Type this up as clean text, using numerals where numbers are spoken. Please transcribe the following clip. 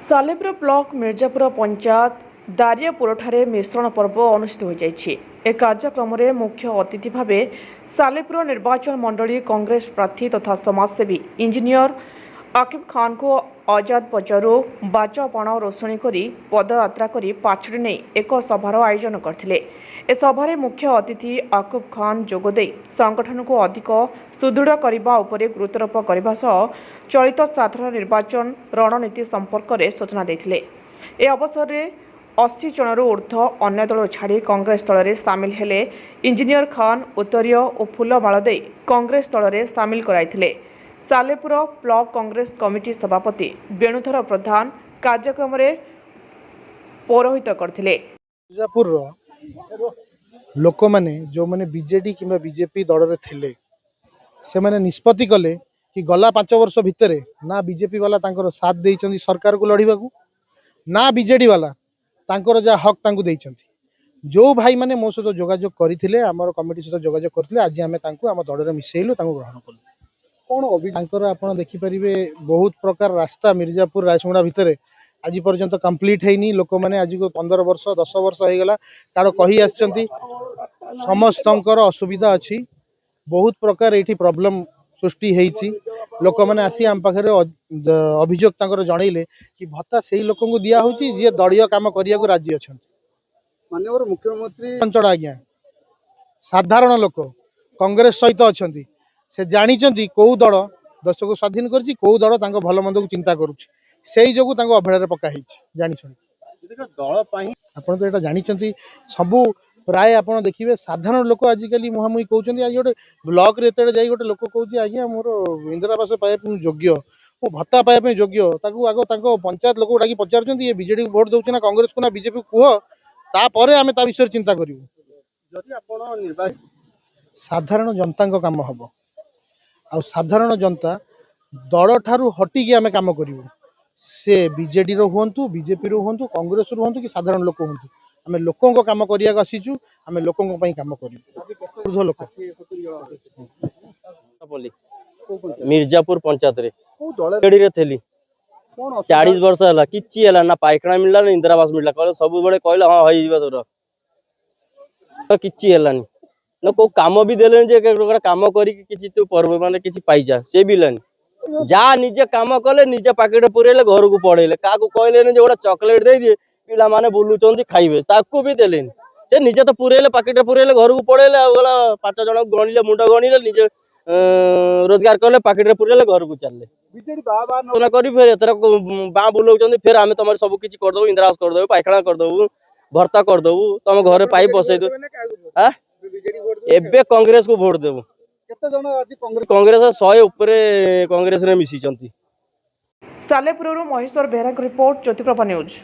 Salepur block Mirzapur panchayat दारियापुरଠାରେ मिश्रण पर्व अनुष्ठित हो जाइछि। ए कार्यक्रम में मुख्य अतिथि भाव सालेपुर निर्वाचन मंडली कांग्रेस प्रार्थी तथा समाजसेवी इंजीनियर आकिब खान को आजाद बजारू बाजबाण रोषणी करी पदयात्रा करी पाछड़ी नहीं एक सभार आयोजन करथिले। ए सभारे मुख्य अतिथि आकिब खान जोगदे संगठन को अधिक सुदृढ़ करने उपरे गुरुत्वारोप करने सह चलित साधारण निर्वाचन रणनीति संपर्क में सूचना देथिले। ए अवसर में 80 जनरू ऊर्ध्व अन्य दल छाड़ी कांग्रेस दल में सामिल हेले इंजीनियर खान उत्तरीय और फूलमाल दे कांग्रेस दल में सामिल कराइथिले। सालेपुर ब्लॉक कांग्रेस कमिटी सभापति वेणुधर प्रधान कार्यक्रम में पौरोहित्य करथिले। मिर्जापुर लोक माने जो माने बीजेडी किंबा बीजेपी दल रे थिले से माने निष्पत्ति कले कि गला 5 वर्ष भितर ना बीजेपी वाला तांकर साथ देइचंदी सरकार को लड़ीबाकू ना बीजेडी वाला तांकर जा हक तांकू देइचंदी। जो भाई माने मो सहित जोगाजोग करथिले हमर कमिटी सहित जोगाजोग करथिले आज आमे तांकू हम दल रे मिसेइलु तांकू ग्रहण कलु। कोन अभी तांकर आपण देखि परिबे बहुत प्रकार रास्ता मिर्जापुर रायसुंगड़ा भितर आज पर्यंत कंप्लीट हैनी। लोक माने आज को 15 वर्ष 10 वर्ष हो गला कारण कही आछंती समस्तंकर असुविधा अछि। बहुत प्रकार एठी प्रॉब्लम सृष्टि हेछि। लोक माने आसी हम पाखरे अभियोग तांकर जणैले कि भत्ता सेही लोक को दिया होछि जे दड़ीय काम करिया को राजी अछंती। माननीय मुख्यमंत्री पंचड़ा आज्ञा साधारण लोक कांग्रेस सहित अछंती से जानिचंती को दल देश को स्वाधीन करछि को दल तांको भल मंद को चिंता करूछि सेही जोगु तांको अभेड़ा रे पका हिछि जानिछंती दल पई आपण तो एटा जानिछंती सबु प्राय आपण देखिबे साधारण लोक आजिकली मुहामुही कहउछंती आज गोटे ब्लॉक रे एते जाई गोटे लोक कहउछि आज्ञा मोर इंदिरा आवास पाए योग्य ओ भत्ता पाए योग्य ताकू आगो तांको पंचायत लोक डाकी पचारछंती ये बीजेडी को वोट दउछ ना कांग्रेस को ना बीजेपी को कुह तापरे आमे ता विषय चिंता करिवु। जदि आपण निर्वाचित साधारण जनता को काम हबो आ साधारण जनता दल ठारू हटिकी आमे काम करिवु से बीजेडी रो हुंतु बीजेपी रो हुंतु कांग्रेस रो हुंतु कि साधारण लोक हुंतु आमे लोकों को काम करिया आसीचु आमे लोकों को पई काम करिवु। ऊर्ध्व लोक मिर्जापुर पंचायत रे बीजेडी रे थेली 40 वर्ष हला किछि हला ना पाइखाना मिलला ना इंदिरा आवास मिलला कहले सब बळे कहले हां होई जिबा तोर तो किछि हलानी न को काम भी देले जे काम करी किछि तू पर्व माने किछि पाइजा से भी लेनी जा निजे काम कले निजे पाकेट पुरेले घर को पड़ेले का को कहले जे गोटा चॉकलेट दे दिए पिला माने बुलुचंदी खाइबे ताको भी देलेनी जे निजे तो पुरेले पाकेट पुरेले घर को पड़ेले आ गला 5 जण गणिले मुंड गणिले निजे रोजगार कले पाकेट पुरेले घर को चलले बीजेडी बा न करी फेर एतर बा बुलौचंदी फेर आमे तमर सब किछि कर दबो इंदिरा आवास कर दबो पाइखाना कर दबो भर्ता कर दबो तम घरे पाइप बसै दो हां एबे कांग्रेस को वोट देबो केते जण आज कांग्रेस 100 ऊपर कांग्रेस रे मिसी चंती। Salepur Maheshwar Behera report Jyotiprabha news.